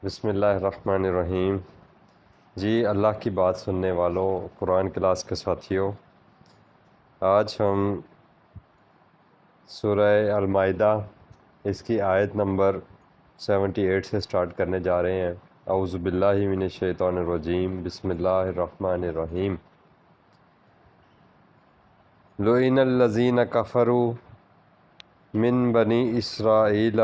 بسم اللہ الرحمن الرحیم۔ جی اللہ کی بات سننے والوں، قرآن کلاس کے ساتھیوں، آج ہم سورہ المائدہ اس کی آیت نمبر 78 سے سٹارٹ کرنے جا رہے ہیں۔ اعوذ باللہ من الشیطان الرجیم، بسم اللہ الرحمن الرحیم۔ لعن الذین کفروا من بنی اسرائیل،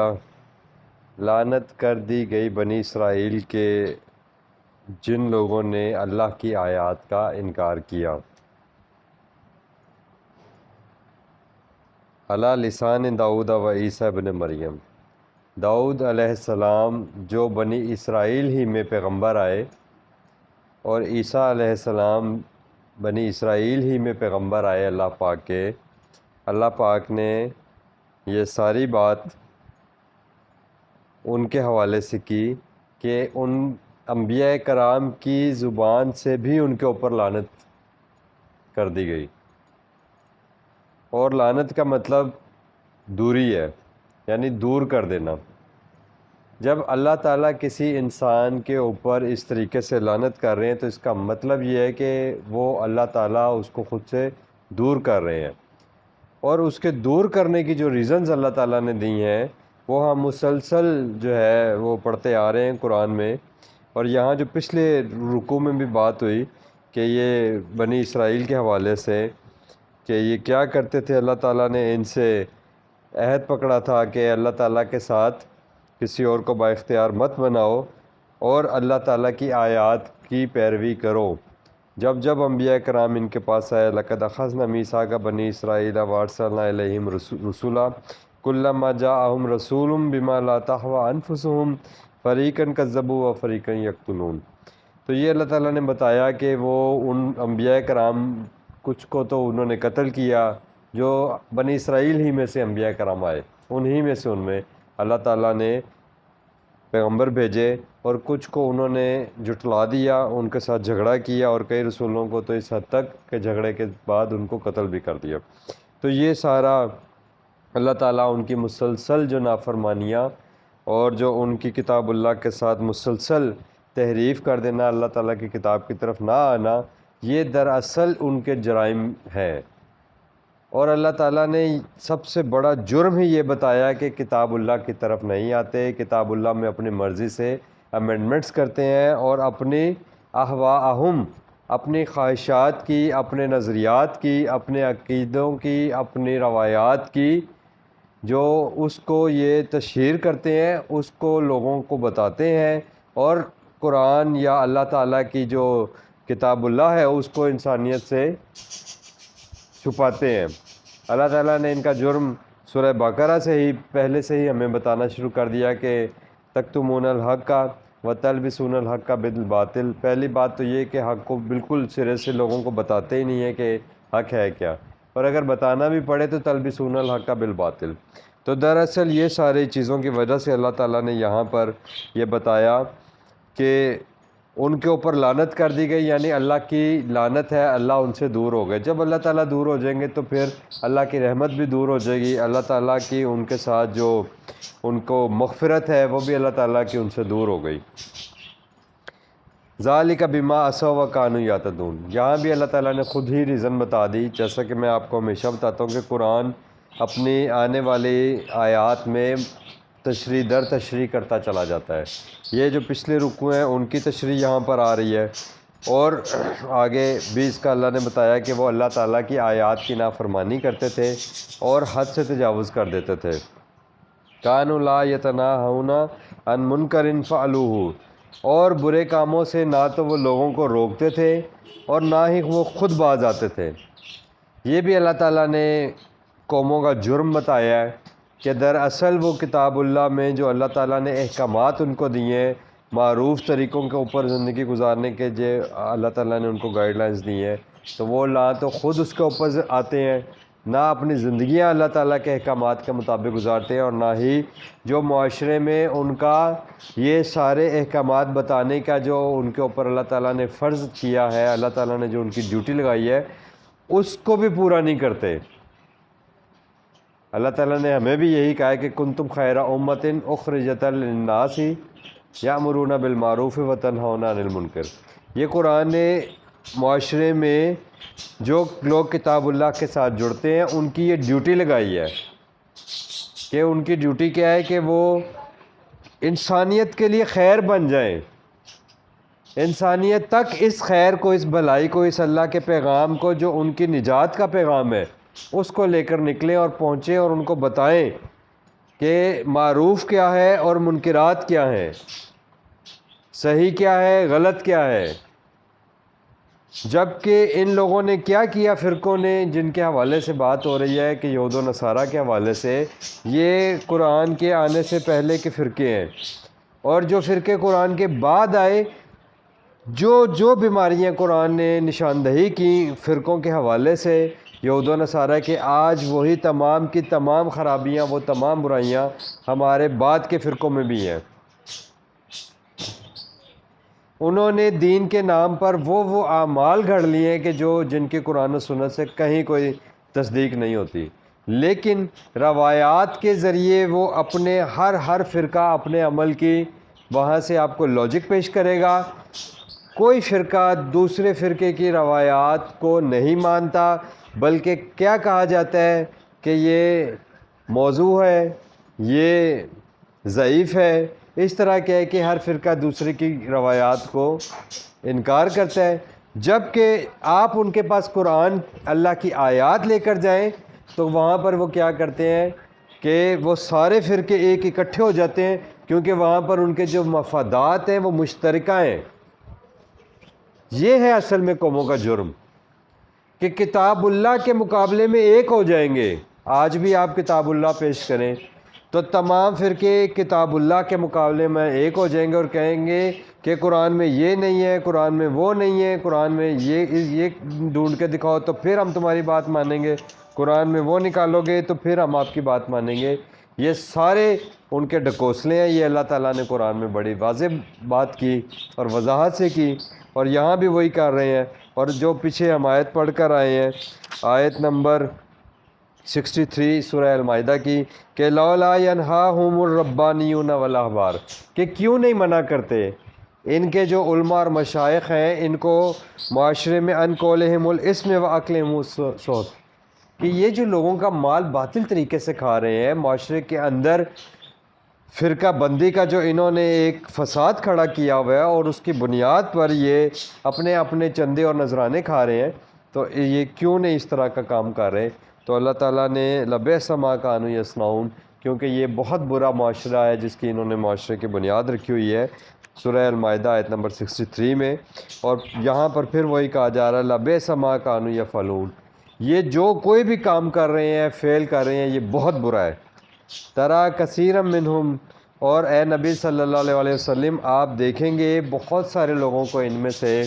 لعنت کر دی گئی بنی اسرائیل کے جن لوگوں نے اللہ کی آیات کا انکار کیا، علی لسان داؤد و عیسیٰ ابن مریم، داؤد علیہ السلام جو بنی اسرائیل ہی میں پیغمبر آئے، اور عیسیٰ علیہ السلام بنی اسرائیل ہی میں پیغمبر آئے اللہ پاک کے۔ اللہ پاک نے یہ ساری بات ان کے حوالے سے کی کہ ان انبیاء کرام کی زبان سے بھی ان کے اوپر لعنت کر دی گئی، اور لعنت کا مطلب دوری ہے، یعنی دور کر دینا۔ جب اللہ تعالیٰ کسی انسان کے اوپر اس طریقے سے لعنت کر رہے ہیں تو اس کا مطلب یہ ہے کہ وہ اللہ تعالیٰ اس کو خود سے دور کر رہے ہیں، اور اس کے دور کرنے کی جو ریزنز اللہ تعالیٰ نے دی ہیں وہ ہم مسلسل جو ہے وہ پڑھتے آ رہے ہیں قرآن میں۔ اور یہاں جو پچھلے رکوع میں بھی بات ہوئی کہ یہ بنی اسرائیل کے حوالے سے کہ یہ کیا کرتے تھے، اللہ تعالیٰ نے ان سے عہد پکڑا تھا کہ اللہ تعالیٰ کے ساتھ کسی اور کو با اختیار مت بناؤ اور اللہ تعالیٰ کی آیات کی پیروی کرو۔ جب جب انبیاء کرام ان کے پاس آئے، لَقَدْ أَخَذْنَا مِيثَاقَ بَنِي إِسْرَائِيلَ وَأَرْسَلْنَا إِلَيْهِمْ رُسُلًا كُلَّمَّا جَاءَهُمْ رَسُولٌ بِمَا لَا تَهْوَىٰ أَنفُسُهُمْ فَرِيقًا كَذَّبُوا وَفَرِيقًا يَقْتُلُونَ۔ تو یہ اللہ تعالیٰ نے بتایا کہ وہ ان انبیاء کرام کچھ کو تو انہوں نے قتل کیا جو بنی اسرائیل ہی میں سے انبیاء کرام آئے، انہی میں سے ان میں اللہ تعالیٰ نے پیغمبر بھیجے، اور کچھ کو انہوں نے جھٹلا دیا، ان کے ساتھ جھگڑا کیا، اور کئی رسولوں کو تو اس حد تک کہ جھگڑے کے بعد ان کو قتل بھی کر دیا۔ تو یہ سارا اللہ تعالیٰ ان کی مسلسل جو نافرمانیاں اور جو ان کی کتاب اللہ کے ساتھ مسلسل تحریف کر دینا، اللہ تعالیٰ کی کتاب کی طرف نہ آنا، یہ دراصل ان کے جرائم ہے۔ اور اللہ تعالیٰ نے سب سے بڑا جرم ہی یہ بتایا کہ کتاب اللہ کی طرف نہیں آتے، کتاب اللہ میں اپنی مرضی سے امینڈمنٹس کرتے ہیں، اور اپنی اہواءہم، اپنی خواہشات کی، اپنے نظریات کی، اپنے عقیدوں کی، اپنی روایات کی، جو اس کو یہ تشہیر کرتے ہیں، اس کو لوگوں کو بتاتے ہیں، اور قرآن یا اللہ تعالیٰ کی جو کتاب اللہ ہے اس کو انسانیت سے چھپاتے ہیں۔ اللہ تعالیٰ نے ان کا جرم سورہ بقرہ سے ہی پہلے سے ہی ہمیں بتانا شروع کر دیا کہ تکتمون الحق وتلبسون الحق بالباطل۔ پہلی بات تو یہ کہ حق کو بالکل سرے سے لوگوں کو بتاتے ہی نہیں ہے کہ حق ہے کیا، اور اگر بتانا بھی پڑے تو تلبسون الحق بالباطل۔ تو دراصل یہ ساری چیزوں کی وجہ سے اللہ تعالیٰ نے یہاں پر یہ بتایا کہ ان کے اوپر لعنت کر دی گئی، یعنی اللہ کی لعنت ہے، اللہ ان سے دور ہو گئے۔ جب اللہ تعالیٰ دور ہو جائیں گے تو پھر اللہ کی رحمت بھی دور ہو جائے گی، اللہ تعالیٰ کی ان کے ساتھ جو ان کو مغفرت ہے وہ بھی اللہ تعالیٰ کی ان سے دور ہو گئی۔ ذَلِكَ بِمَا عَصَوْا وَكَانُوا يَعْتَدُونَ۔ یہاں بھی اللہ تعالیٰ نے خود ہی ریزن بتا دی، جیسا کہ میں آپ کو ہمیشہ بتاتا ہوں کہ قرآن اپنی آنے والی آیات میں تشریح در تشریح کرتا چلا جاتا ہے۔ یہ جو پچھلے رکوع ہیں ان کی تشریح یہاں پر آ رہی ہے، اور آگے بھی اس کا اللہ نے بتایا کہ وہ اللہ تعالیٰ کی آیات کی نافرمانی کرتے تھے اور حد سے تجاوز کر دیتے تھے۔ کانوا لا یتناہون عن منکر فعلوہ، اور برے کاموں سے نہ تو وہ لوگوں کو روکتے تھے اور نہ ہی وہ خود باز آتے تھے۔ یہ بھی اللہ تعالیٰ نے قوموں کا جرم بتایا ہے کہ دراصل وہ کتاب اللہ میں جو اللہ تعالیٰ نے احکامات ان کو دیے ہیں، معروف طریقوں کے اوپر زندگی گزارنے کے جو اللہ تعالیٰ نے ان کو گائیڈ لائنز دی ہیں، تو وہ نہ تو خود اس کے اوپر آتے ہیں، نہ اپنی زندگیاں اللہ تعالیٰ کے احکامات کے مطابق گزارتے ہیں، اور نہ ہی جو معاشرے میں ان کا یہ سارے احکامات بتانے کا جو ان کے اوپر اللہ تعالیٰ نے فرض کیا ہے، اللہ تعالیٰ نے جو ان کی ڈیوٹی لگائی ہے اس کو بھی پورا نہیں کرتے۔ اللہ تعالیٰ نے ہمیں بھی یہی کہا ہے کہ کنتم خیر امۃ اخرجت للناس یأمرون بالمعروف وتنہون عن المنکر۔ یہ قرآن نے معاشرے میں جو لوگ کتاب اللہ کے ساتھ جڑتے ہیں ان کی یہ ڈیوٹی لگائی ہے کہ ان کی ڈیوٹی کیا ہے کہ وہ انسانیت کے لیے خیر بن جائیں، انسانیت تک اس خیر کو، اس بھلائی کو، اس اللہ کے پیغام کو جو ان کی نجات کا پیغام ہے اس کو لے کر نکلیں اور پہنچیں اور ان کو بتائیں کہ معروف کیا ہے اور منکرات کیا ہیں، صحیح کیا ہے، غلط کیا ہے۔ جبکہ ان لوگوں نے کیا کیا، فرقوں نے جن کے حوالے سے بات ہو رہی ہے کہ یہود و نصارہ کے حوالے سے، یہ قرآن کے آنے سے پہلے کے فرقے ہیں، اور جو فرقے قرآن کے بعد آئے، جو بیماریاں قرآن نے نشاندہی کی فرقوں کے حوالے سے یہود و نصارہ کے، آج وہی تمام کی تمام خرابیاں، وہ تمام برائیاں ہمارے بعد کے فرقوں میں بھی ہیں۔ انہوں نے دین کے نام پر وہ اعمال گھڑ لیے ہیں کہ جن کی قرآن و سنت سے کہیں کوئی تصدیق نہیں ہوتی، لیکن روایات کے ذریعے وہ اپنے ہر فرقہ اپنے عمل کی وہاں سے آپ کو لاجک پیش کرے گا۔ کوئی فرقہ دوسرے فرقے کی روایات کو نہیں مانتا، بلکہ کیا کہا جاتا ہے کہ یہ موضوع ہے، یہ ضعیف ہے، اس طرح کیا ہے کہ ہر فرقہ دوسرے کی روایات کو انکار کرتا ہے۔ جبکہ آپ ان کے پاس قرآن اللہ کی آیات لے کر جائیں تو وہاں پر وہ کیا کرتے ہیں کہ وہ سارے فرقے ایک اکٹھے ہو جاتے ہیں، کیونکہ وہاں پر ان کے جو مفادات ہیں وہ مشترکہ ہیں۔ یہ ہے اصل میں قوموں کا جرم کہ کتاب اللہ کے مقابلے میں ایک ہو جائیں گے۔ آج بھی آپ کتاب اللہ پیش کریں تو تمام فرقے کتاب اللہ کے مقابلے میں ایک ہو جائیں گے اور کہیں گے کہ قرآن میں یہ نہیں ہے، قرآن میں وہ نہیں ہے، قرآن میں یہ ڈھونڈ کے دکھاؤ تو پھر ہم تمہاری بات مانیں گے، قرآن میں وہ نکالو گے تو پھر ہم آپ کی بات مانیں گے۔ یہ سارے ان کے ڈھکوسلے ہیں۔ یہ اللہ تعالیٰ نے قرآن میں بڑی واضح بات کی اور وضاحت سے کی، اور یہاں بھی وہی کر رہے ہیں۔ اور جو پیچھے ہم آیت پڑھ کر آئے ہیں، آیت نمبر 63 سورہ المائدہ کی، کہ لولا ینہاہم الربانیون والاحبار، کہ کیوں نہیں منع کرتے ان کے جو علماء اور مشائخ ہیں ان کو معاشرے میں، ان قولہم الاسم و اکلہم السحت، کہ یہ جو لوگوں کا مال باطل طریقے سے کھا رہے ہیں، معاشرے کے اندر فرقہ بندی کا جو انہوں نے ایک فساد کھڑا کیا ہوا ہے اور اس کی بنیاد پر یہ اپنے چندے اور نذرانے کھا رہے ہیں، تو یہ کیوں نہیں اس طرح کا کام کر رہے؟ تو اللہ تعالیٰ نے لبئس ما کانوا یصنعون، کیونکہ یہ بہت برا معاشرہ ہے جس کی انہوں نے معاشرے کی بنیاد رکھی ہوئی ہے، سورہ المائدہ آیت نمبر 63 میں۔ اور یہاں پر پھر وہی کہا جا رہا ہے لبئس ما کانوا یفعلون، یہ جو کوئی بھی کام کر رہے ہیں، فعل کر رہے ہیں، یہ بہت برا ہے۔ ترا کثیرا منہم، اور اے نبی صلی اللہ علیہ وسلم آپ دیکھیں گے بہت سارے لوگوں کو ان میں سے،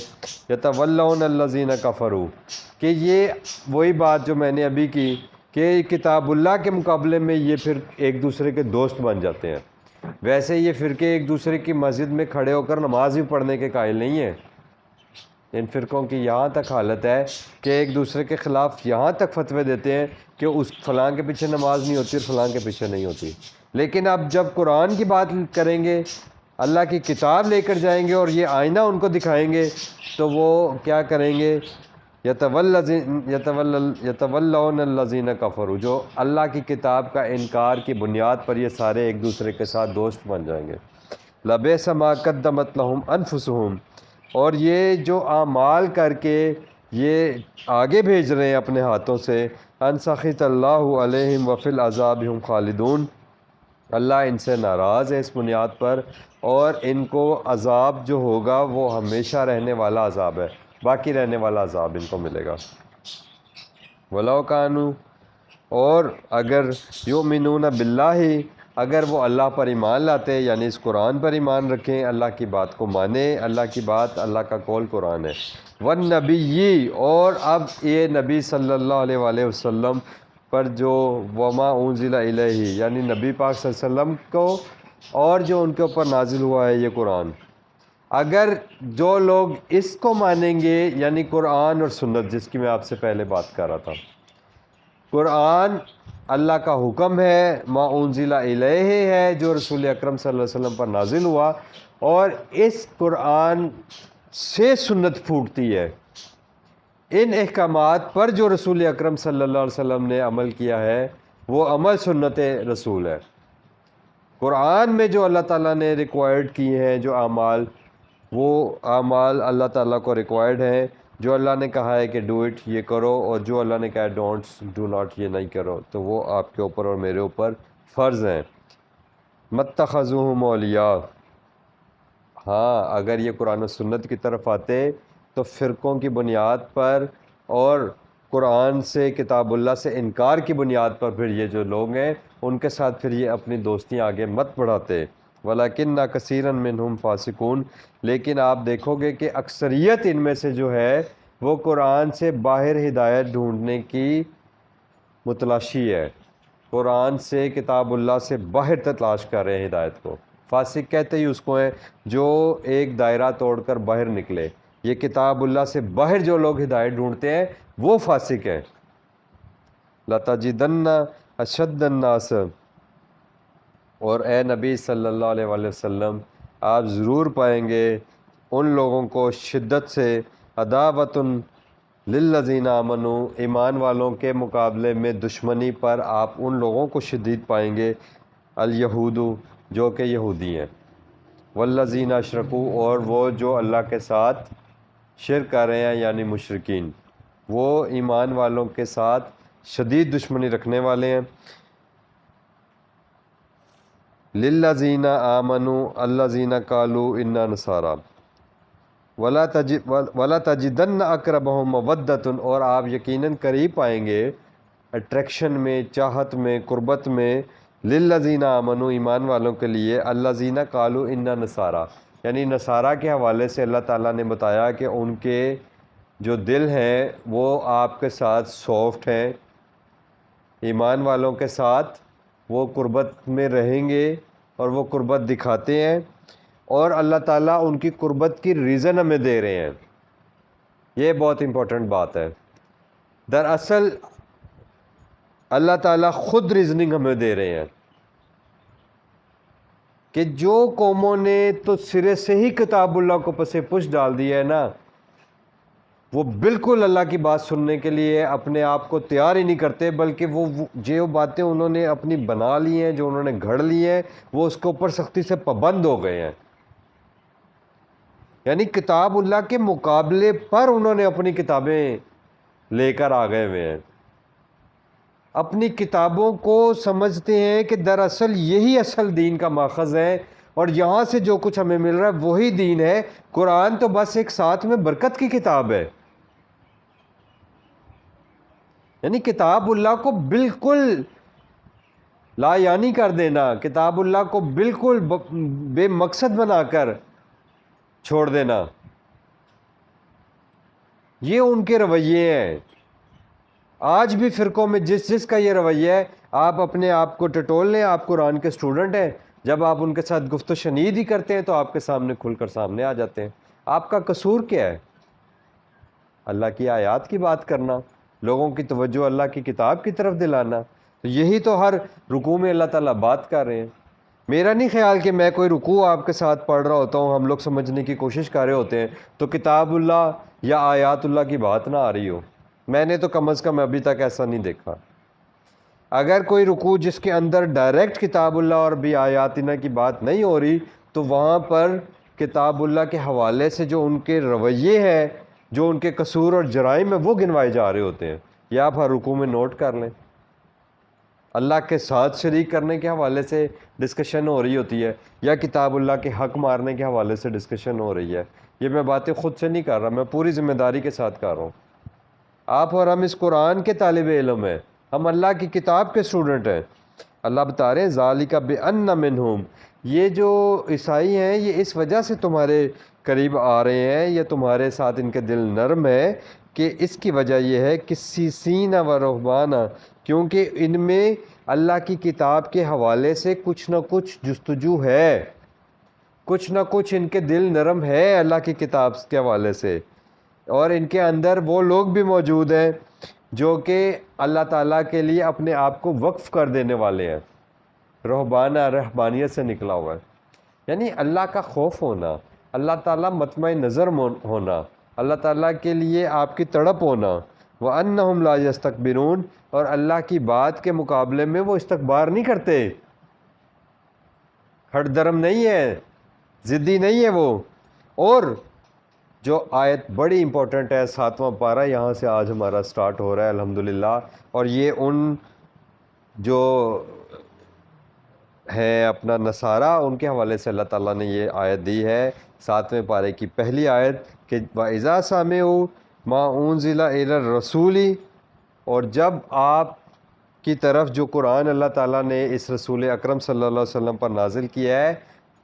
یتولون الذین کفروا، کہ یہ وہی بات جو میں نے ابھی کی کہ کتاب اللہ کے مقابلے میں یہ پھر ایک دوسرے کے دوست بن جاتے ہیں۔ ویسے یہ فرقے ایک دوسرے کی مسجد میں کھڑے ہو کر نماز بھی پڑھنے کے قائل نہیں ہیں۔ ان فرقوں کی یہاں تک حالت ہے کہ ایک دوسرے کے خلاف یہاں تک فتوے دیتے ہیں کہ اس فلاں کے پیچھے نماز نہیں ہوتی اور فلاں کے پیچھے نہیں ہوتی، لیکن اب جب قرآن کی بات کریں گے، اللہ کی کتاب لے کر جائیں گے اور یہ آئینہ ان کو دکھائیں گے تو وہ کیا کریں گے؟ یتولون الذین کفروا، جو اللہ کی کتاب کا انکار کی بنیاد پر یہ سارے ایک دوسرے کے ساتھ دوست بن جائیں گے۔ لبئس ما قدمت لہم انفسہم، اور یہ جو اعمال کر کے یہ آگے بھیج رہے ہیں اپنے ہاتھوں سے، ان سخط اللہ علیہم وفی العذاب ہم خالدون، اللہ ان سے ناراض ہے اس بنیاد پر، اور ان کو عذاب جو ہوگا وہ ہمیشہ رہنے والا عذاب ہے، باقی رہنے والا عذاب ان کو ملے گا۔ وَلَوْ كَانُوا، اور اگر یؤمنون باللہ، اگر وہ اللہ پر ایمان لاتے، یعنی اس قرآن پر ایمان رکھیں، اللہ کی بات کو مانیں، اللہ کی بات، اللہ کا قول قرآن ہے، والنبی، اور اب یہ نبی صلی اللہ علیہ وآلہ وسلم پر جو وما انزل الیہ، یعنی نبی پاک صلی اللہ علیہ وسلم کو اور جو ان کے اوپر نازل ہوا ہے یہ قرآن، اگر جو لوگ اس کو مانیں گے، یعنی قرآن اور سنت جس کی میں آپ سے پہلے بات کر رہا تھا، قرآن اللہ کا حکم ہے، ما انزل الیہ ہے جو رسول اکرم صلی اللہ علیہ وسلم پر نازل ہوا، اور اس قرآن سے سنت پھوٹتی ہے۔ ان احکامات پر جو رسول اکرم صلی اللہ علیہ وسلم نے عمل کیا ہے وہ عمل سنت رسول ہے۔ قرآن میں جو اللہ تعالیٰ نے ریکوائرڈ کیے ہیں جو اعمال، وہ اعمال اللہ تعالیٰ کو ریکوائرڈ ہیں۔ جو اللہ نے کہا ہے کہ ڈو اٹ، یہ کرو، اور جو اللہ نے کہا ہے ڈو ناٹ، یہ نہیں کرو، تو وہ آپ کے اوپر اور میرے اوپر فرض ہیں۔ متخذوہم اولیاء، ہاں اگر یہ قرآن و سنت کی طرف آتے تو فرقوں کی بنیاد پر اور قرآن سے، کتاب اللہ سے انکار کی بنیاد پر پھر یہ جو لوگ ہیں ان کے ساتھ پھر یہ اپنی دوستیاں آگے مت بڑھاتے۔ وَلَكِنَّ كَثِيرًا مِّنْهُمْ فَاسِقُونَ، لیکن آپ دیکھو گے کہ اکثریت ان میں سے جو ہے وہ قرآن سے باہر ہدایت ڈھونڈنے کی متلاشی ہے، قرآن سے، کتاب اللہ سے باہر تلاش کر رہے ہیں ہدایت کو۔ فاسق کہتے ہی اس کو ہیں جو ایک دائرہ توڑ کر باہر نکلے۔ یہ کتاب اللہ سے باہر جو لوگ ہدایت ڈھونڈتے ہیں وہ فاسق ہیں۔ لَتَجِدَنَّ أَشَدَّ النَّاسِ، اور اے نبی صلی اللہ علیہ وآلہ وسلم آپ ضرور پائیں گے ان لوگوں کو شدت سے، عداوۃ للذین آمنوا، ایمان والوں کے مقابلے میں دشمنی پر آپ ان لوگوں کو شدید پائیں گے، الیہود، جو کہ یہودی ہیں، والذین اشرکوا، اور وہ جو اللہ کے ساتھ شرک کر رہے ہیں یعنی مشرکین، وہ ایمان والوں کے ساتھ شدید دشمنی رکھنے والے ہیں۔ للذین آمنوا الذین قالوا انا نصارى ولا تجدن اقربهم مودۃ، اور آپ یقیناً قریب پائیں گے اٹریکشن میں، چاہت میں، قربت میں، للذین آمنوا ایمان والوں کے لیے، الذین قالوا انا نصارى، یعنی نصارہ کے حوالے سے اللہ تعالیٰ نے بتایا کہ ان کے جو دل ہیں وہ آپ کے ساتھ سافٹ ہیں، ایمان والوں کے ساتھ وہ قربت میں رہیں گے اور وہ قربت دکھاتے ہیں، اور اللہ تعالیٰ ان کی قربت کی ریزن ہمیں دے رہے ہیں۔ یہ بہت امپورٹنٹ بات ہے۔ دراصل اللہ تعالیٰ خود ریزننگ ہمیں دے رہے ہیں کہ جو قوموں نے تو سرے سے ہی کتاب اللہ کو پس پش ڈال دیا ہے نا، وہ بالکل اللہ کی بات سننے کے لیے اپنے آپ کو تیار ہی نہیں کرتے، بلکہ وہ جو باتیں انہوں نے اپنی بنا لی ہیں، جو انہوں نے گھڑ لی ہیں، وہ اس کے اوپر سختی سے پابند ہو گئے ہیں۔ یعنی کتاب اللہ کے مقابلے پر انہوں نے اپنی کتابیں لے کر آ گئے ہوئے ہیں، اپنی کتابوں کو سمجھتے ہیں کہ دراصل یہی اصل دین کا ماخذ ہے، اور یہاں سے جو کچھ ہمیں مل رہا ہے وہی دین ہے۔ قرآن تو بس ایک ساتھ میں برکت کی کتاب ہے، یعنی کتاب اللہ کو بالکل لا یعنی کر دینا، کتاب اللہ کو بالکل بے مقصد بنا کر چھوڑ دینا، یہ ان کے رویے ہیں۔ آج بھی فرقوں میں جس کا یہ رویہ ہے، آپ اپنے آپ کو ٹٹول لیں، آپ قرآن کے اسٹوڈنٹ ہیں، جب آپ ان کے ساتھ گفت و شنید ہی کرتے ہیں تو آپ کے سامنے کھل کر سامنے آ جاتے ہیں۔ آپ کا قصور کیا ہے؟ اللہ کی آیات کی بات کرنا، لوگوں کی توجہ اللہ کی کتاب کی طرف دلانا، تو یہی تو ہر رکوع میں اللہ تعالیٰ بات کر رہے ہیں۔ میرا نہیں خیال کہ میں کوئی رکوع آپ کے ساتھ پڑھ رہا ہوتا ہوں، ہم لوگ سمجھنے کی کوشش کر رہے ہوتے ہیں تو کتاب اللہ یا آیات اللہ کی بات نہ آ رہی ہو۔ میں نے تو کم از کم ابھی تک ایسا نہیں دیکھا۔ اگر کوئی رکوع جس کے اندر ڈائریکٹ کتاب اللہ اور بھی آیات اللہ کی بات نہیں ہو رہی، تو وہاں پر کتاب اللہ کے حوالے سے جو ان کے رویے ہیں، جو ان کے قصور اور جرائم ہیں، وہ گنوائے جا رہے ہوتے ہیں۔ یہ آپ ہر رکوع میں نوٹ کر لیں، اللہ کے ساتھ شریک کرنے کے حوالے سے ڈسکشن ہو رہی ہوتی ہے، یا کتاب اللہ کے حق مارنے کے حوالے سے ڈسکشن ہو رہی ہے۔ یہ میں باتیں خود سے نہیں کر رہا، میں پوری ذمہ داری کے ساتھ کر رہا ہوں۔ آپ اور ہم اس قرآن کے طالب علم ہیں، ہم اللہ کی کتاب کے اسٹوڈنٹ ہیں۔ اللہ بتا رہے ہیں ذالک بأن منہم، یہ جو عیسائی ہیں یہ اس وجہ سے تمہارے قریب آ رہے ہیں، یا تمہارے ساتھ ان کے دل نرم ہے، کہ اس کی وجہ یہ ہے کہ سیسین و رہبان، کیونکہ ان میں اللہ کی کتاب کے حوالے سے کچھ نہ کچھ جستجو ہے، کچھ نہ کچھ ان کے دل نرم ہے اللہ کی کتاب کے حوالے سے، اور ان کے اندر وہ لوگ بھی موجود ہیں جو کہ اللہ تعالیٰ کے لیے اپنے آپ کو وقف کر دینے والے ہیں. رہبانیت سے نکلا ہوا ہے. یعنی اللہ کا خوف ہونا، اللہ تعالیٰ مطمع نظر ہونا، اللہ تعالیٰ کے لیے آپ کی تڑپ ہونا. وَأَنَّهُمْ لَا يَسْتَكْبِرُونَ، اور اللہ کی بات کے مقابلے میں وہ استکبار نہیں کرتے، ہٹ درم نہیں ہے، ضدی نہیں ہے وہ. اور جو آیت بڑی امپورٹنٹ ہے، 7واں پارہ، یہاں سے آج ہمارا سٹارٹ ہو رہا ہے الحمدللہ. اور یہ ان جو ہے اپنا نصارہ، ان کے حوالے سے اللہ تعالیٰ نے یہ آیت دی ہے 7ویں پارے کی پہلی آیت کہ وَإِذَا سَمِعُوا مَا أُنزِلَ إِلَى الرَّسُولِ، اور جب آپ کی طرف جو قرآن اللہ تعالیٰ نے اس رسول اکرم صلی اللہ علیہ وسلم پر نازل کیا ہے،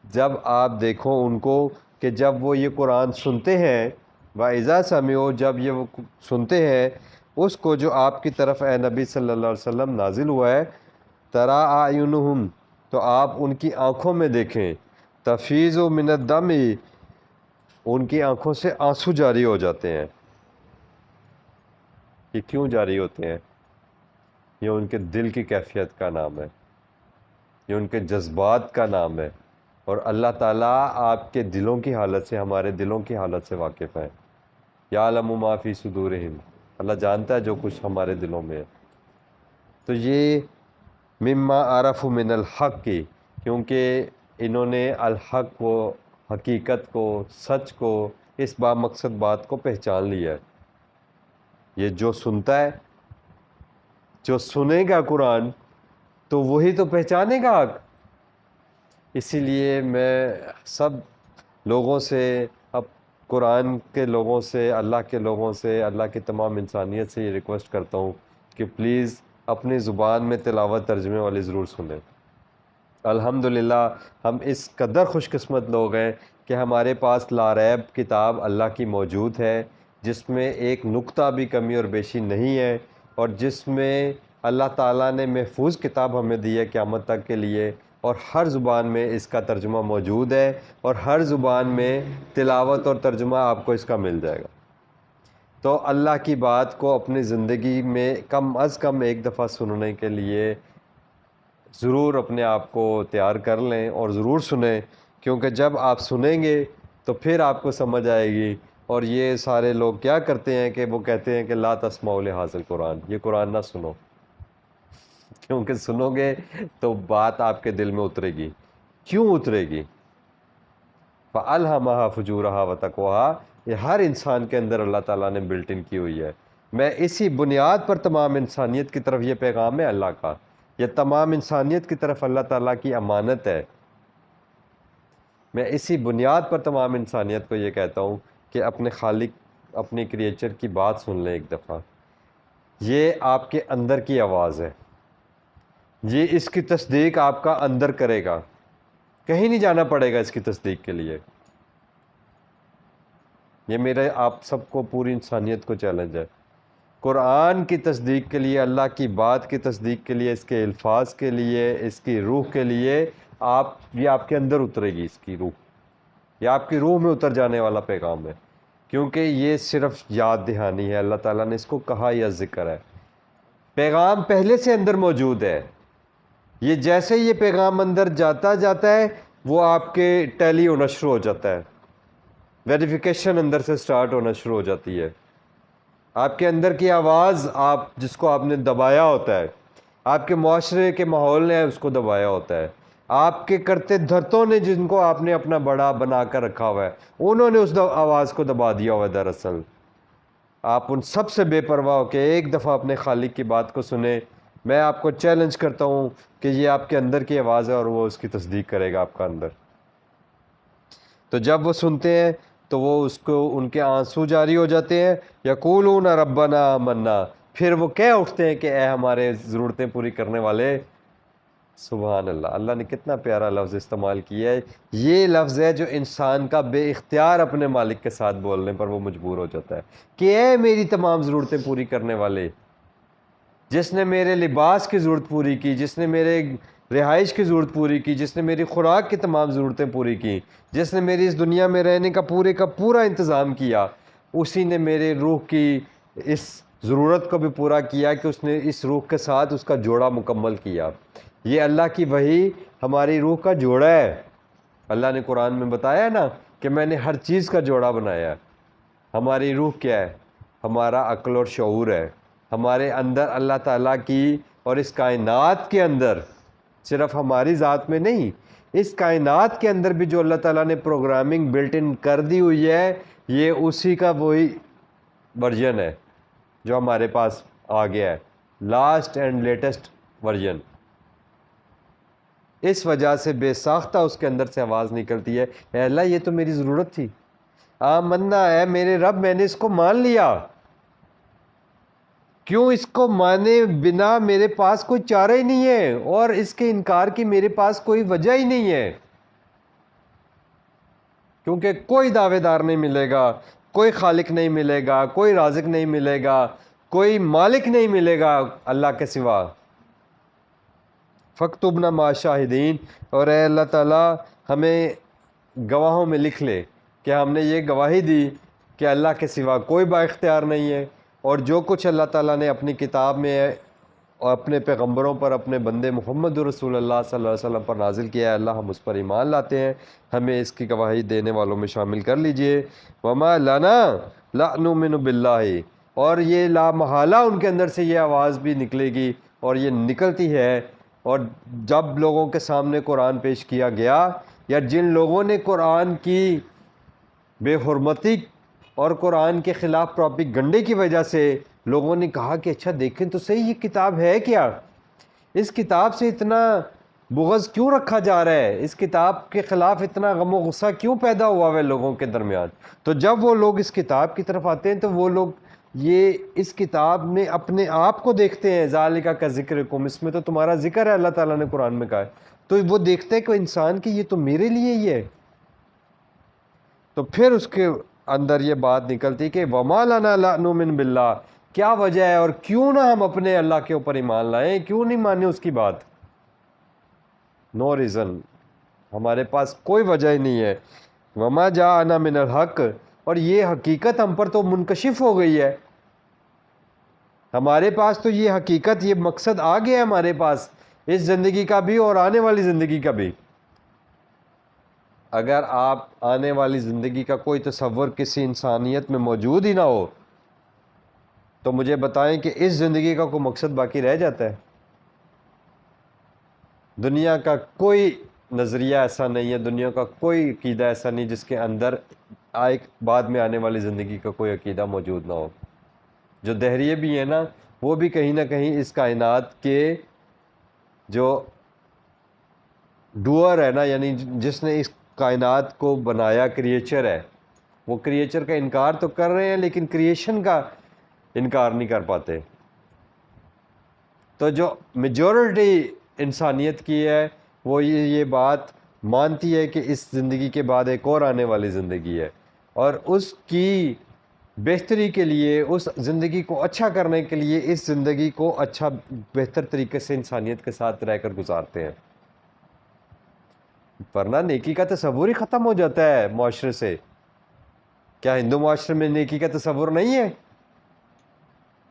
جب آپ دیکھو ان کو کہ جب وہ یہ قرآن سنتے ہیں، وَإِذَا سَمِعُوا، جب یہ وہ سنتے ہیں اس کو جو آپ کی طرف اے نبی صلی اللہ علیہ وسلم نازل ہوا ہے، تَرَىٰ أَعْيُنُهُمْ، تو آپ ان کی آنکھوں میں دیکھیں، تفیض من الدم، ان کی آنکھوں سے آنسو جاری ہو جاتے ہیں. یہ کیوں جاری ہوتے ہیں؟ یہ ان کے دل کی کیفیت کا نام ہے، یہ ان کے جذبات کا نام ہے. اور اللہ تعالیٰ آپ کے دلوں کی حالت سے، ہمارے دلوں کی حالت سے واقف ہے. یعلم ما فی صدورہم، اللہ جانتا ہے جو کچھ ہمارے دلوں میں ہے. تو یہ مما عرف من الحق کی، کیونکہ انہوں نے الحق کو، حقیقت کو، سچ کو، اس بامقصد بات کو پہچان لیا ہے. یہ جو سنتا ہے، جو سنے گا قرآن، تو وہی تو پہچانے گا حق. اسی لیے میں سب لوگوں سے، اب قرآن کے لوگوں سے، اللہ کے لوگوں سے، اللہ کی تمام انسانیت سے یہ ریکویسٹ کرتا ہوں کہ پلیز اپنی زبان میں تلاوت ترجمے والی ضرور سنیں. الحمدللہ ہم اس قدر خوش قسمت لوگ ہیں کہ ہمارے پاس لاریب کتاب اللہ کی موجود ہے، جس میں ایک نقطہ بھی کمی اور بیشی نہیں ہے، اور جس میں اللہ تعالیٰ نے محفوظ کتاب ہمیں دی ہے قیامت تک کے لیے. اور ہر زبان میں اس کا ترجمہ موجود ہے، اور ہر زبان میں تلاوت اور ترجمہ آپ کو اس کا مل جائے گا. تو اللہ کی بات کو اپنی زندگی میں کم از کم ایک دفعہ سننے کے لیے ضرور اپنے آپ کو تیار کر لیں اور ضرور سنیں، کیونکہ جب آپ سنیں گے تو پھر آپ کو سمجھ آئے گی. اور یہ سارے لوگ کیا کرتے ہیں کہ وہ کہتے ہیں کہ لا تسمعوا لہذا القرآن، یہ قرآن نہ سنو، کیونکہ سنو گے تو بات آپ کے دل میں اترے گی. کیوں اترے گی؟ فَأَلْهَمَهَا فُجُورَهَا وَتَقْوَاهَا، یہ ہر انسان کے اندر اللہ تعالیٰ نے بلٹ ان کی ہوئی ہے. میں اسی بنیاد پر تمام انسانیت کی طرف، یہ پیغام ہے اللہ کا، یہ تمام انسانیت کی طرف اللہ تعالیٰ کی امانت ہے. میں اسی بنیاد پر تمام انسانیت کو یہ کہتا ہوں کہ اپنے خالق، اپنے کریچر کی بات سن لیں ایک دفعہ. یہ آپ کے اندر کی آواز ہے، یہ اس کی تصدیق آپ کا اندر کرے گا، کہیں نہیں جانا پڑے گا اس کی تصدیق کے لیے. یہ میرے آپ سب کو، پوری انسانیت کو چیلنج ہے. قرآن کی تصدیق کے لیے، اللہ کی بات کی تصدیق کے لیے، اس کے الفاظ کے لیے، اس کی روح کے لیے، یہ آپ کے اندر اترے گی. اس کی روح، یہ آپ کی روح میں اتر جانے والا پیغام ہے، کیونکہ یہ صرف یاد دہانی ہے. اللہ تعالیٰ نے اس کو کہا یا ذکر ہے. پیغام پہلے سے اندر موجود ہے. یہ جیسے یہ پیغام اندر جاتا ہے، وہ آپ کے ٹیلی ہونا شروع ہو جاتا ہے، ویریفیکیشن اندر سے سٹارٹ ہونا شروع ہو جاتی ہے. آپ کے اندر کی آواز، آپ جس کو آپ نے دبایا ہوتا ہے، آپ کے معاشرے کے ماحول نے اس کو دبایا ہوتا ہے، آپ کے کرتے دھرتوں نے جن کو آپ نے اپنا بڑا بنا کر رکھا ہوا ہے، انہوں نے اس آواز کو دبا دیا ہوا ہے. دراصل آپ ان سب سے بے پرواہ ہو کے ایک دفعہ اپنے خالق کی بات کو سنیں. میں آپ کو چیلنج کرتا ہوں کہ یہ آپ کے اندر کی آواز ہے اور وہ اس کی تصدیق کرے گا آپ کا اندر. تو جب وہ سنتے ہیں تو وہ اس کو، ان کے آنسو جاری ہو جاتے ہیں. یقولون ربنا آمنا، پھر وہ کہہ اٹھتے ہیں کہ اے ہمارے ضرورتیں پوری کرنے والے. سبحان اللہ، اللہ نے کتنا پیارا لفظ استعمال کیا ہے. یہ لفظ ہے جو انسان کا بے اختیار اپنے مالک کے ساتھ بولنے پر وہ مجبور ہو جاتا ہے کہ اے میری تمام ضرورتیں پوری کرنے والے، جس نے میرے لباس کی ضرورت پوری کی، جس نے میرے رہائش کی ضرورت پوری کی، جس نے میری خوراک کی تمام ضرورتیں پوری کی، جس نے میری اس دنیا میں رہنے کا پورا انتظام کیا، اسی نے میرے روح کی اس ضرورت کو بھی پورا کیا کہ اس نے اس روح کے ساتھ اس کا جوڑا مکمل کیا۔ یہ اللہ کی وحی ہماری روح کا جوڑا ہے۔ اللہ نے قرآن میں بتایا نا کہ میں نے ہر چیز کا جوڑا بنایا۔ ہماری روح کیا ہے؟ ہمارا عقل اور شعور ہے۔ ہمارے اندر اللہ تعالیٰ کی اور اس کائنات کے اندر، صرف ہماری ذات میں نہیں، اس کائنات کے اندر بھی جو اللہ تعالیٰ نے پروگرامنگ بلٹ ان کر دی ہوئی ہے، یہ اسی کا وہی ورژن ہے جو ہمارے پاس آ گیا ہے، لاسٹ اینڈ لیٹسٹ ورژن۔ اس وجہ سے بے ساختہ اس کے اندر سے آواز نکلتی ہے، اے اللہ یہ تو میری ضرورت تھی، آمنا ہے میرے رب، میں نے اس کو مان لیا، کیوں اس کو مانے بنا میرے پاس کوئی چارہ ہی نہیں ہے، اور اس کے انکار کی میرے پاس کوئی وجہ ہی نہیں ہے، کیونکہ کوئی دعوے دار نہیں ملے گا، کوئی خالق نہیں ملے گا، کوئی رازق نہیں ملے گا، کوئی مالک نہیں ملے گا اللہ کے سوا۔ فَاكْتُبْنَا مَعَ الشَّاهِدِينَ، اور اے اللہ تعالیٰ ہمیں گواہوں میں لکھ لے کہ ہم نے یہ گواہی دی کہ اللہ کے سوا کوئی با اختیار نہیں ہے، اور جو کچھ اللہ تعالیٰ نے اپنی کتاب میں اور اپنے پیغمبروں پر، اپنے بندے محمد رسول اللہ صلی اللہ علیہ وسلم پر نازل کیا ہے، اللہ ہم اس پر ایمان لاتے ہیں، ہمیں اس کی گواہی دینے والوں میں شامل کر لیجئے۔ وَمَا لَنَا لَا نُؤْمِنُ بِاللَّهِ، اور یہ لا محالہ ان کے اندر سے یہ آواز بھی نکلے گی، اور یہ نکلتی ہے، اور جب لوگوں کے سامنے قرآن پیش کیا گیا، یا جن لوگوں نے قرآن کی بے حرمتی اور قرآن کے خلاف پروپیگنڈے کی وجہ سے لوگوں نے کہا کہ اچھا دیکھیں تو صحیح یہ کتاب ہے کیا، اس کتاب سے اتنا بغض کیوں رکھا جا رہا ہے، اس کتاب کے خلاف اتنا غم و غصہ کیوں پیدا ہوا ہے لوگوں کے درمیان، تو جب وہ لوگ اس کتاب کی طرف آتے ہیں تو وہ لوگ یہ اس کتاب میں اپنے آپ کو دیکھتے ہیں، ذالک کا ذکرکم، اس میں تو تمہارا ذکر ہے، اللہ تعالیٰ نے قرآن میں کہا ہے، تو وہ دیکھتے ہیں کہ انسان کی یہ تو میرے لیے ہی ہے، تو پھر اس کے اندر یہ بات نکلتی کہ وَمَا لَنَا لَا نُؤْمِنُ بِاللَّهِ، کیا وجہ ہے اور کیوں نہ ہم اپنے اللہ کے اوپر ایمان لائیں، کیوں نہیں مانیں اس کی بات، نو ریزن، ہمارے پاس کوئی وجہ ہی نہیں ہے۔ وَمَا جَاءَنَا مِنَ الْحَقِّ، اور یہ حقیقت ہم پر تو منکشف ہو گئی ہے، ہمارے پاس تو یہ حقیقت، یہ مقصد آ گیا ہے ہمارے پاس، اس زندگی کا بھی اور آنے والی زندگی کا بھی۔ اگر آپ آنے والی زندگی کا کوئی تصور کسی انسانیت میں موجود ہی نہ ہو تو مجھے بتائیں کہ اس زندگی کا کوئی مقصد باقی رہ جاتا ہے؟ دنیا کا کوئی نظریہ ایسا نہیں ہے، دنیا کا کوئی عقیدہ ایسا نہیں جس کے اندر ایک بعد میں آنے والی زندگی کا کوئی عقیدہ موجود نہ ہو۔ جو دہریے بھی ہیں نا، وہ بھی کہیں نہ کہیں اس کائنات کے جو ڈوئر ہے نا، یعنی جس نے اس کائنات کو بنایا، کریچر ہے، وہ کریچر کا انکار تو کر رہے ہیں لیکن کریشن کا انکار نہیں کر پاتے۔ تو جو میجورٹی انسانیت کی ہے وہ یہ بات مانتی ہے کہ اس زندگی کے بعد ایک اور آنے والی زندگی ہے، اور اس کی بہتری کے لیے، اس زندگی کو اچھا کرنے کے لیے اس زندگی کو اچھا بہتر طریقے سے انسانیت کے ساتھ رہ کر گزارتے ہیں، ورنہ نیکی کا تصور ہی ختم ہو جاتا ہے معاشرے سے۔ کیا ہندو معاشرے میں نیکی کا تصور نہیں ہے؟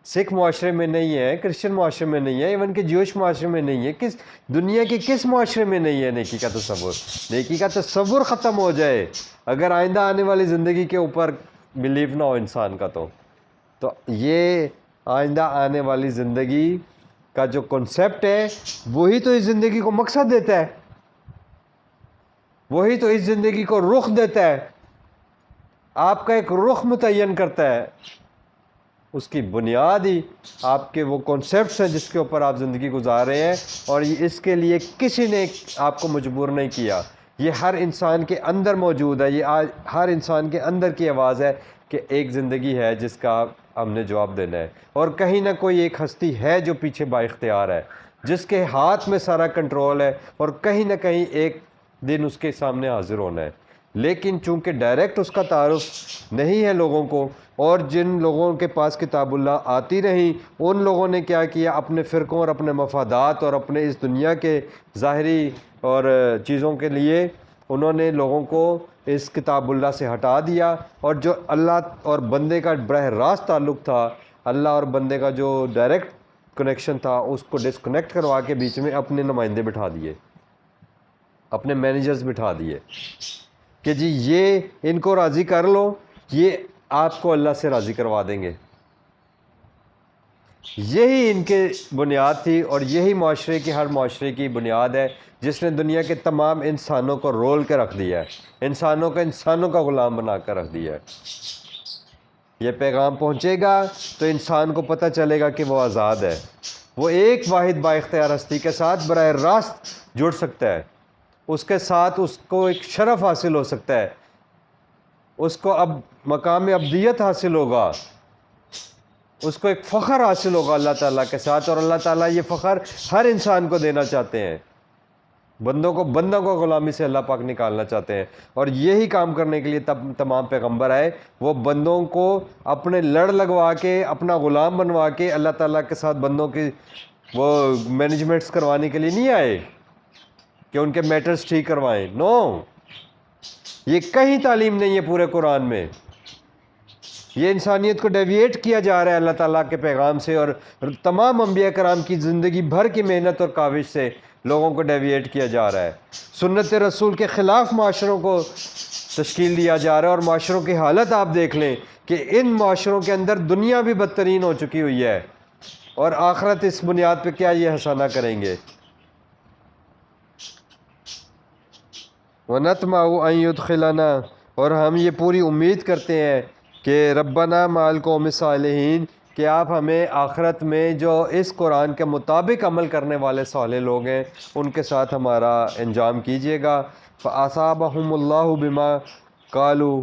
سکھ معاشرے میں نہیں ہے، کرسچن معاشرے میں نہیں ہے، ایون کہ جوش معاشرے میں نہیں ہے، کس دنیا کے کس معاشرے میں نہیں ہے نیکی کا تصور؟ نیکی کا تصور ختم ہو جائے اگر آئندہ آنے والی زندگی کے اوپر بلیو نہ ہو انسان کا، تو یہ آئندہ آنے والی زندگی کا جو کنسیپٹ ہے وہی تو اس زندگی کو مقصد دیتا ہے، وہی تو اس زندگی کو رخ دیتا ہے، آپ کا ایک رخ متعین کرتا ہے، اس کی بنیاد ہی آپ کے وہ کانسیپٹس ہیں جس کے اوپر آپ زندگی گزار رہے ہیں، اور اس کے لیے کسی نے آپ کو مجبور نہیں کیا، یہ ہر انسان کے اندر موجود ہے، یہ ہر انسان کے اندر کی آواز ہے کہ ایک زندگی ہے جس کا ہم نے جواب دینا ہے، اور کہیں نہ کوئی ایک ہستی ہے جو پیچھے با اختیار ہے، جس کے ہاتھ میں سارا کنٹرول ہے، اور کہیں نہ کہیں ایک دن اس کے سامنے حاضر ہونا ہے، لیکن چونکہ ڈائریکٹ اس کا تعارف نہیں ہے لوگوں کو، اور جن لوگوں کے پاس کتاب اللہ آتی رہیں ان لوگوں نے کیا کیا، اپنے فرقوں اور اپنے مفادات اور اپنے اس دنیا کے ظاہری اور چیزوں کے لیے انہوں نے لوگوں کو اس کتاب اللہ سے ہٹا دیا، اور جو اللہ اور بندے کا براہ راست تعلق تھا اللہ اور بندے کا جو ڈائریکٹ کنیکشن تھا اس کو ڈسکنیکٹ کروا کے بیچ میں اپنے نمائندے بٹھا دیے، اپنے مینیجرز بٹھا دیے کہ جی یہ ان کو راضی کر لو، یہ آپ کو اللہ سے راضی کروا دیں گے۔ یہی ان کے بنیاد تھی، اور یہی معاشرے کی، ہر معاشرے کی بنیاد ہے جس نے دنیا کے تمام انسانوں کو رول کے رکھ دیا ہے، انسانوں کو انسانوں کا غلام بنا کر رکھ دیا ہے۔ یہ پیغام پہنچے گا تو انسان کو پتہ چلے گا کہ وہ آزاد ہے، وہ ایک واحد با اختیار ہستی کے ساتھ براہ راست جڑ سکتا ہے، اس کے ساتھ اس کو ایک شرف حاصل ہو سکتا ہے، اس کو اب مقام ابدیت حاصل ہوگا، اس کو ایک فخر حاصل ہوگا اللہ تعالیٰ کے ساتھ، اور اللہ تعالیٰ یہ فخر ہر انسان کو دینا چاہتے ہیں۔ بندوں کو غلامی سے اللہ پاک نکالنا چاہتے ہیں، اور یہی کام کرنے کے لیے تمام پیغمبر آئے۔ وہ بندوں کو اپنے لڑ لگوا کے، اپنا غلام بنوا کے اللہ تعالیٰ کے ساتھ بندوں کی وہ مینجمنٹس کروانے کے لیے نہیں آئے کہ ان کے میٹرز ٹھیک کروائیں، نو، یہ کہیں تعلیم نہیں ہے پورے قرآن میں۔ یہ انسانیت کو ڈیویٹ کیا جا رہا ہے اللہ تعالیٰ کے پیغام سے، اور تمام انبیاء کرام کی زندگی بھر کی محنت اور کاوش سے لوگوں کو ڈیویٹ کیا جا رہا ہے، سنت رسول کے خلاف معاشروں کو تشکیل دیا جا رہا ہے۔ اور معاشروں کی حالت آپ دیکھ لیں کہ ان معاشروں کے اندر دنیا بھی بدترین ہو چکی ہوئی ہے، اور آخرت اس بنیاد پہ کیا یہ حسانہ کریں گے۔ وَنَطْمَعُ أَن يُدْخِلَنَا، اور ہم یہ پوری امید کرتے ہیں کہ ربنا مع القوم الصالحین، کہ آپ ہمیں آخرت میں جو اس قرآن کے مطابق عمل کرنے والے صالح لوگ ہیں ان کے ساتھ ہمارا انجام کیجیے گا۔ فَأَصَابَهُمُ اللَّهُ بِمَا قَالُوا،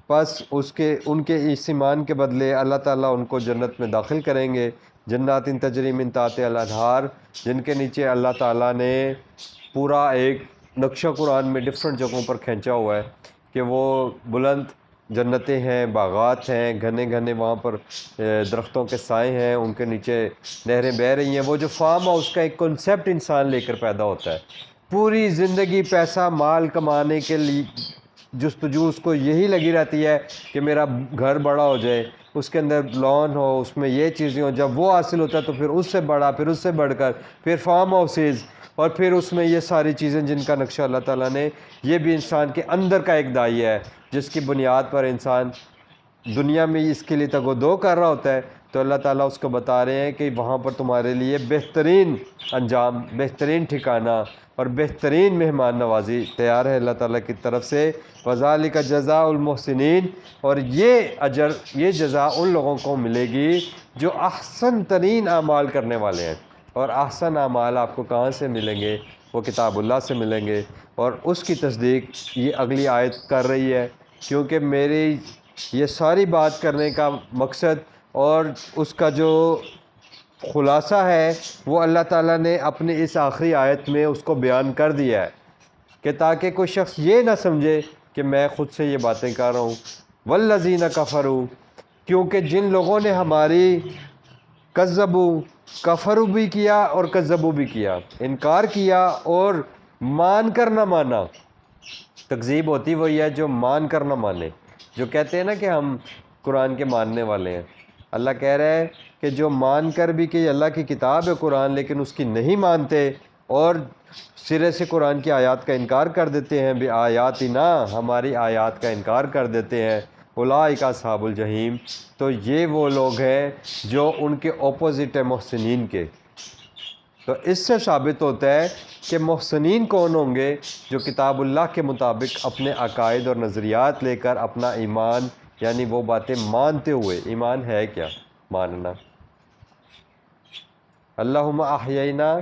پس ان کے اس ایمان کے بدلے اللہ تعالیٰ ان کو جنت میں داخل کریں گے، جنات تجری من تحتہا الانہار، جن کے نیچے اللہ تعالیٰ نے پورا ایک نقشہ قرآن میں ڈفرنٹ جگہوں پر کھینچا ہوا ہے کہ وہ بلند جنتیں ہیں، باغات ہیں، گھنے گھنے وہاں پر درختوں کے سائے ہیں، ان کے نیچے نہریں بہہ رہی ہیں۔ وہ جو فارم ہاؤس کا ایک کنسیپٹ انسان لے کر پیدا ہوتا ہے، پوری زندگی پیسہ مال کمانے کے لیے جستجو اس کو یہی لگی رہتی ہے کہ میرا گھر بڑا ہو جائے، اس کے اندر لان ہو، اس میں یہ چیزیں ہوں، جب وہ حاصل ہوتا ہے تو پھر اس سے بڑا، پھر اس سے بڑھ کر، پھر فارم ہاؤسز، اور پھر اس میں یہ ساری چیزیں جن کا نقشہ اللہ تعالیٰ نے، یہ بھی انسان کے اندر کا ایک دائی ہے جس کی بنیاد پر انسان دنیا میں اس کے لیے تگودو کر رہا ہوتا ہے، تو اللہ تعالیٰ اس کو بتا رہے ہیں کہ وہاں پر تمہارے لیے بہترین انجام، بہترین ٹھکانہ اور بہترین مہمان نوازی تیار ہے اللہ تعالیٰ کی طرف سے۔ وَذَلِكَ جَزَاءُ الْمُحْسِنِينَ، اور یہ اجر، یہ جزا ان لوگوں کو ملے گی جو احسن ترین اعمال کرنے والے ہیں۔ اور احسن اعمال آپ کو کہاں سے ملیں گے؟ وہ کتاب اللہ سے ملیں گے، اور اس کی تصدیق یہ اگلی آیت کر رہی ہے، کیونکہ میری یہ ساری بات کرنے کا مقصد اور اس کا جو خلاصہ ہے وہ اللہ تعالیٰ نے اپنی اس آخری آیت میں اس کو بیان کر دیا ہے، کہ تاکہ کوئی شخص یہ نہ سمجھے کہ میں خود سے یہ باتیں کر رہا ہوں۔ والذین کفروا، کیونکہ جن لوگوں نے ہماری کفروا بھی کیا اور کذبوا بھی کیا، انکار کیا اور مان کر نہ مانا۔ تکذیب ہوتی وہی ہے جو مان کر نہ مانے، جو کہتے ہیں نا کہ ہم قرآن کے ماننے والے ہیں۔ اللہ کہہ رہا ہے کہ جو مان کر بھی کہ اللہ کی کتاب ہے قرآن لیکن اس کی نہیں مانتے اور سرے سے قرآن کی آیات کا انکار کر دیتے ہیں، بآیاتنا، ہماری آیات کا انکار کر دیتے ہیں، اولئک اصحاب الجحیم، تو یہ وہ لوگ ہیں جو ان کے اپوزٹ ہے محسنین کے۔ تو اس سے ثابت ہوتا ہے کہ محسنین کون ہوں گے؟ جو کتاب اللہ کے مطابق اپنے عقائد اور نظریات لے کر اپنا ایمان، یعنی وہ باتیں مانتے ہوئے، ایمان ہے کیا؟ ماننا۔ اللہم احیینا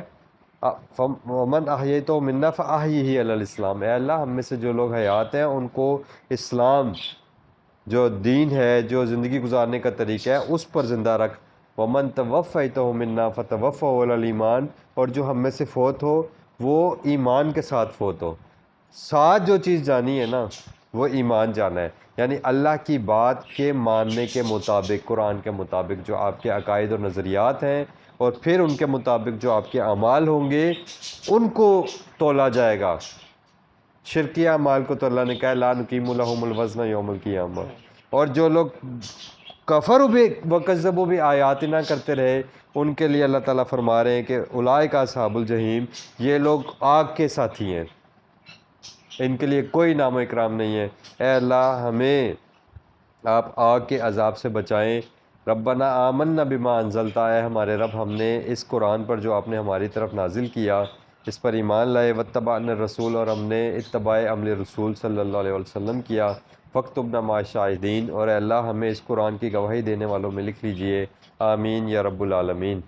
ومن احییتہ منا فاحیہ علی الاسلام، اے اللہ ہم میں سے جو لوگ حیات ہیں ان کو اسلام جو دین ہے، جو زندگی گزارنے کا طریقہ ہے، اس پر زندہ رکھ۔ ومن توفیتہ منا فتوفہ علی الایمان، اور جو ہم میں سے فوت ہو وہ ایمان کے ساتھ فوت ہو۔ ساتھ جو چیز جانی ہے نا وہ ایمان جانا ہے، یعنی اللہ کی بات کے ماننے کے مطابق، قرآن کے مطابق جو آپ کے عقائد اور نظریات ہیں، اور پھر ان کے مطابق جو آپ کے اعمال ہوں گے ان کو تولا جائے گا۔ شرکیہ اعمال کو تو اللہ نے کہا لا نقیم لہم الوزن یوم القیامہ، اور جو لوگ کفروا بھی وکذبوا بھی آیاتنا کرتے رہے، ان کے لیے اللہ تعالیٰ فرما رہے ہیں کہ اولئک اصحاب الجحیم، یہ لوگ آگ کے ساتھی ہیں، ان کے لیے کوئی نام و اکرام نہیں ہے۔ اے اللہ ہمیں آپ آگ کے عذاب سے بچائیں۔ ربنا آمنا بما انزلتا، اے ہمارے رب ہم نے اس قرآن پر جو آپ نے ہماری طرف نازل کیا اس پر ایمان لائے، واتبعنا الرسول، اور ہم نے اتباع عمل رسول صلی اللہ علیہ وسلم کیا، فاکتبنا مع الشاہدین، اور اے اللہ ہمیں اس قرآن کی گواہی دینے والوں میں لکھ لیجئے، آمین یا رب العالمین۔